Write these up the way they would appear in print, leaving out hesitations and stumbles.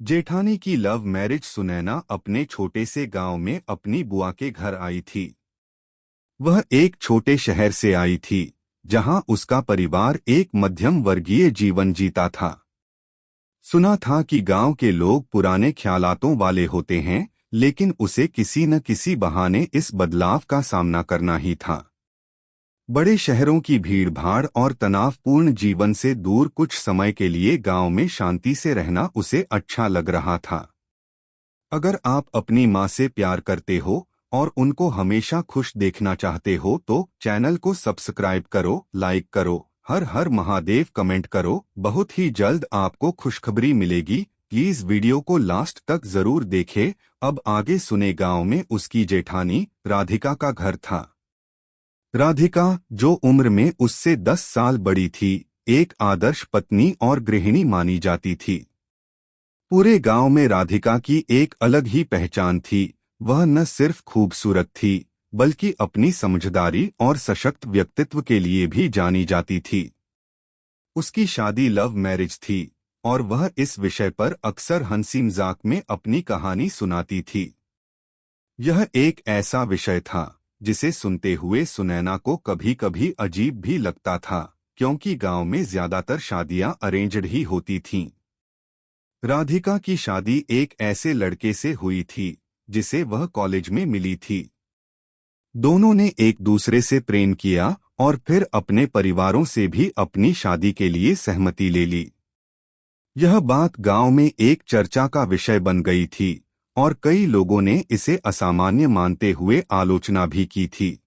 जेठानी की love marriage. Sunaina अपने छोटे से गांव में अपनी बुआ के घर आई थी। वह एक छोटे शहर से आई थी जहां उसका परिवार एक मध्यम वर्गीय जीवन जीता था। सुना था कि गांव के लोग पुराने ख्यालातों वाले होते हैं, लेकिन उसे किसी न किसी बहाने इस बदलाव का सामना करना ही था। बड़े शहरों की भीड़भाड़ और तनावपूर्ण जीवन से दूर कुछ समय के लिए गांव में शांति से रहना उसे अच्छा लग रहा था। अगर आप अपनी माँ से प्यार करते हो और उनको हमेशा खुश देखना चाहते हो तो चैनल को सब्सक्राइब करो, लाइक करो, हर हर महादेव कमेंट करो। बहुत ही जल्द आपको खुशखबरी मिलेगी। प्लीज वीडियो को लास्ट तक जरूर देखें। अब आगे सुने। गांव में उसकी जेठानी राधिका का घर था। राधिका, जो उम्र में उससे 10 साल बड़ी थी, एक आदर्श पत्नी और गृहिणी मानी जाती थी। पूरे गांव में राधिका की एक अलग ही पहचान थी। वह न सिर्फ खूबसूरत थी, बल्कि अपनी समझदारी और सशक्त व्यक्तित्व के लिए भी जानी जाती थी। उसकी शादी लव मैरिज थी और वह इस विषय पर अक्सर हंसी मजाक में अपनी कहानी सुनाती थी। यह एक ऐसा विषय था जिसे सुनते हुए सुनैना को कभी कभी अजीब भी लगता था, क्योंकि गांव में ज्यादातर शादियां अरेंज्ड ही होती थीं। राधिका की शादी एक ऐसे लड़के से हुई थी जिसे वह कॉलेज में मिली थी। दोनों ने एक दूसरे से प्रेम किया और फिर अपने परिवारों से भी अपनी शादी के लिए सहमति ले ली। यह बात गांव में एक चर्चा का विषय बन गई थी और कई लोगों ने इसे असामान्य मानते हुए आलोचना भी की थी।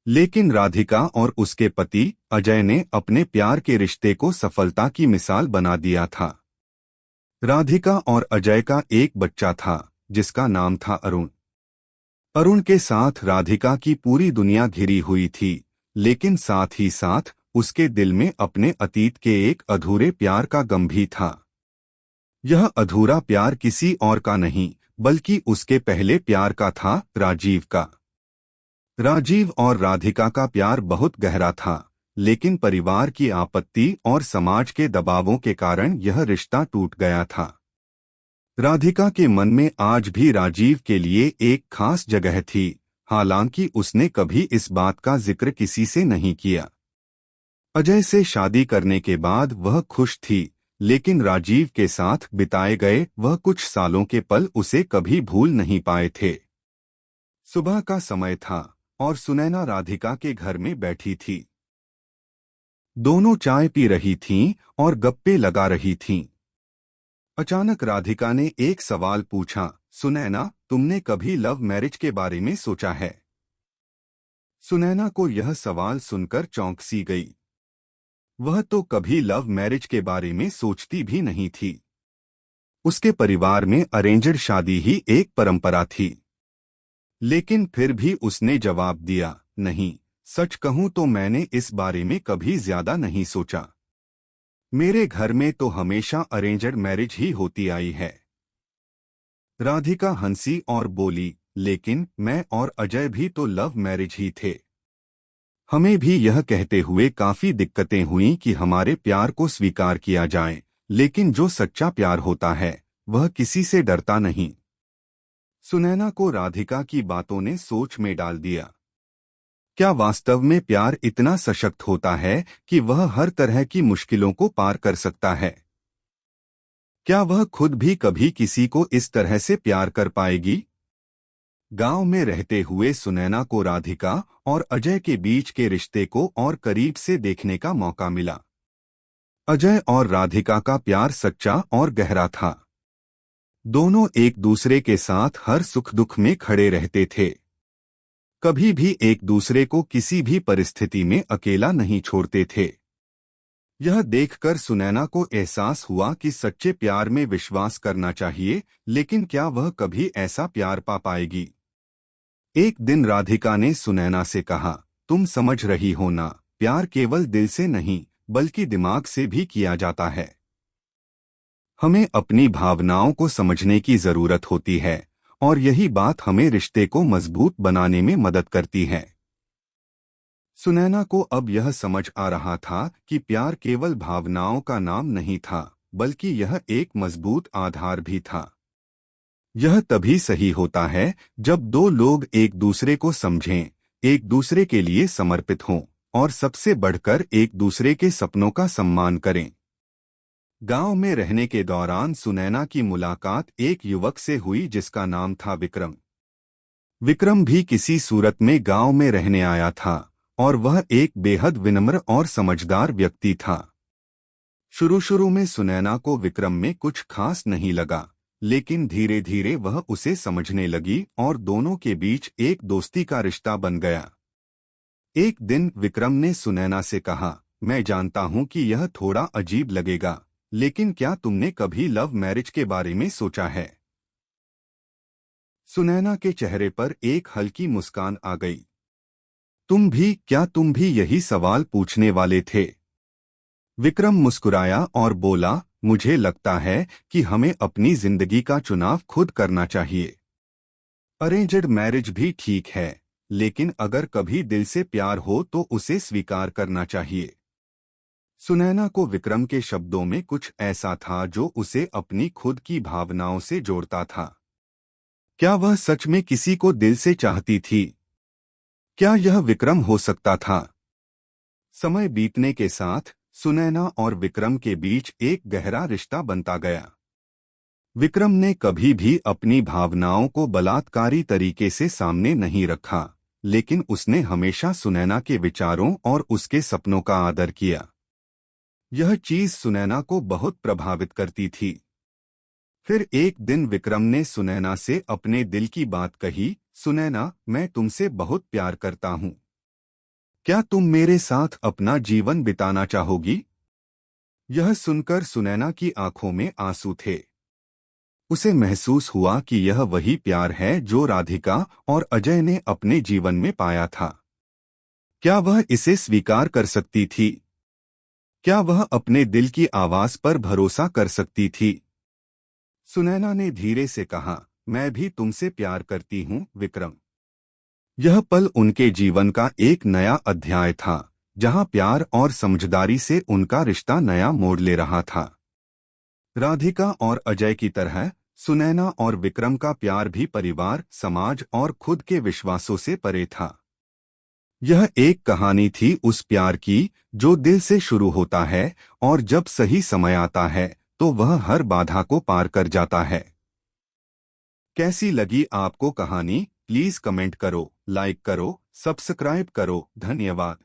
लेकिन राधिका और उसके पति अजय ने अपने प्यार के रिश्ते को सफलता की मिसाल बना दिया था। राधिका और अजय का एक बच्चा था जिसका नाम था अरुण। अरुण के साथ राधिका की पूरी दुनिया घिरी हुई थी, लेकिन साथ ही साथ उसके दिल में अपने अतीत के एक अधूरे प्यार का गम भी था। यह अधूरा प्यार किसी और का नहीं, बल्कि उसके पहले प्यार का था, राजीव का। राजीव और राधिका का प्यार बहुत गहरा था, लेकिन परिवार की आपत्ति और समाज के दबावों के कारण यह रिश्ता टूट गया था। राधिका के मन में आज भी राजीव के लिए एक खास जगह थी, हालांकि उसने कभी इस बात का जिक्र किसी से नहीं किया। अजय से शादी करने के बाद वह खुश थी, लेकिन राजीव के साथ बिताए गए वह कुछ सालों के पल उसे कभी भूल नहीं पाए थे। सुबह का समय था और सुनैना राधिका के घर में बैठी थी। दोनों चाय पी रही थीं और गप्पे लगा रही थीं। अचानक राधिका ने एक सवाल पूछा, सुनैना, तुमने कभी लव मैरिज के बारे में सोचा है? सुनैना को यह सवाल सुनकर चौंक सी गई। वह तो कभी लव मैरिज के बारे में सोचती भी नहीं थी। उसके परिवार में अरेंज्ड शादी ही एक परंपरा थी। लेकिन फिर भी उसने जवाब दिया, नहीं, सच कहूं तो मैंने इस बारे में कभी ज्यादा नहीं सोचा। मेरे घर में तो हमेशा अरेंज्ड मैरिज ही होती आई है। राधिका हंसी और बोली, लेकिन मैं और अजय भी तो लव मैरिज ही थे। हमें भी यह कहते हुए काफी दिक्कतें हुई कि हमारे प्यार को स्वीकार किया जाए, लेकिन जो सच्चा प्यार होता है वह किसी से डरता नहीं। सुनैना को राधिका की बातों ने सोच में डाल दिया। क्या वास्तव में प्यार इतना सशक्त होता है कि वह हर तरह की मुश्किलों को पार कर सकता है? क्या वह खुद भी कभी किसी को इस तरह से प्यार कर पाएगी? गांव में रहते हुए सुनैना को राधिका और अजय के बीच के रिश्ते को और करीब से देखने का मौका मिला। अजय और राधिका का प्यार सच्चा और गहरा था। दोनों एक दूसरे के साथ हर सुख दुख में खड़े रहते थे। कभी भी एक दूसरे को किसी भी परिस्थिति में अकेला नहीं छोड़ते थे। यह देखकर सुनैना को एहसास हुआ कि सच्चे प्यार में विश्वास करना चाहिए, लेकिन क्या वह कभी ऐसा प्यार पा पाएगी? एक दिन राधिका ने सुनैना से कहा, तुम समझ रही हो ना, प्यार केवल दिल से नहीं बल्कि दिमाग से भी किया जाता है। हमें अपनी भावनाओं को समझने की जरूरत होती है और यही बात हमें रिश्ते को मजबूत बनाने में मदद करती है। सुनैना को अब यह समझ आ रहा था कि प्यार केवल भावनाओं का नाम नहीं था, बल्कि यह एक मजबूत आधार भी था। यह तभी सही होता है जब दो लोग एक दूसरे को समझें, एक दूसरे के लिए समर्पित हों और सबसे बढ़कर एक दूसरे के सपनों का सम्मान करें। गांव में रहने के दौरान सुनैना की मुलाकात एक युवक से हुई जिसका नाम था विक्रम। विक्रम भी किसी सूरत में गांव में रहने आया था और वह एक बेहद विनम्र और समझदार व्यक्ति था। शुरू शुरू में सुनैना को विक्रम में कुछ खास नहीं लगा, लेकिन धीरे धीरे वह उसे समझने लगी और दोनों के बीच एक दोस्ती का रिश्ता बन गया। एक दिन विक्रम ने सुनैना से कहा, मैं जानता हूं कि यह थोड़ा अजीब लगेगा, लेकिन क्या तुमने कभी लव मैरिज के बारे में सोचा है? सुनैना के चेहरे पर एक हल्की मुस्कान आ गई। क्या तुम भी यही सवाल पूछने वाले थे? विक्रम मुस्कुराया और बोला, मुझे लगता है कि हमें अपनी जिंदगी का चुनाव खुद करना चाहिए। अरेंज्ड मैरिज भी ठीक है, लेकिन अगर कभी दिल से प्यार हो तो उसे स्वीकार करना चाहिए। सुनैना को विक्रम के शब्दों में कुछ ऐसा था जो उसे अपनी खुद की भावनाओं से जोड़ता था। क्या वह सच में किसी को दिल से चाहती थी? क्या यह विक्रम हो सकता था? समय बीतने के साथ सुनैना और विक्रम के बीच एक गहरा रिश्ता बनता गया। विक्रम ने कभी भी अपनी भावनाओं को बलात्कारी तरीके से सामने नहीं रखा, लेकिन उसने हमेशा सुनैना के विचारों और उसके सपनों का आदर किया। यह चीज सुनैना को बहुत प्रभावित करती थी। फिर एक दिन विक्रम ने सुनैना से अपने दिल की बात कही, सुनैना, मैं तुमसे बहुत प्यार करता हूं। क्या तुम मेरे साथ अपना जीवन बिताना चाहोगी? यह सुनकर सुनैना की आंखों में आंसू थे। उसे महसूस हुआ कि यह वही प्यार है जो राधिका और अजय ने अपने जीवन में पाया था। क्या वह इसे स्वीकार कर सकती थी? क्या वह अपने दिल की आवाज पर भरोसा कर सकती थी? सुनैना ने धीरे से कहा, मैं भी तुमसे प्यार करती हूं, विक्रम। यह पल उनके जीवन का एक नया अध्याय था, जहां प्यार और समझदारी से उनका रिश्ता नया मोड़ ले रहा था। राधिका और अजय की तरह सुनैना और विक्रम का प्यार भी परिवार, समाज और खुद के विश्वासों से परे था। यह एक कहानी थी उस प्यार की जो दिल से शुरू होता है और जब सही समय आता है तो वह हर बाधा को पार कर जाता है। कैसी लगी आपको कहानी? प्लीज कमेंट करो, लाइक करो, सब्सक्राइब करो। धन्यवाद।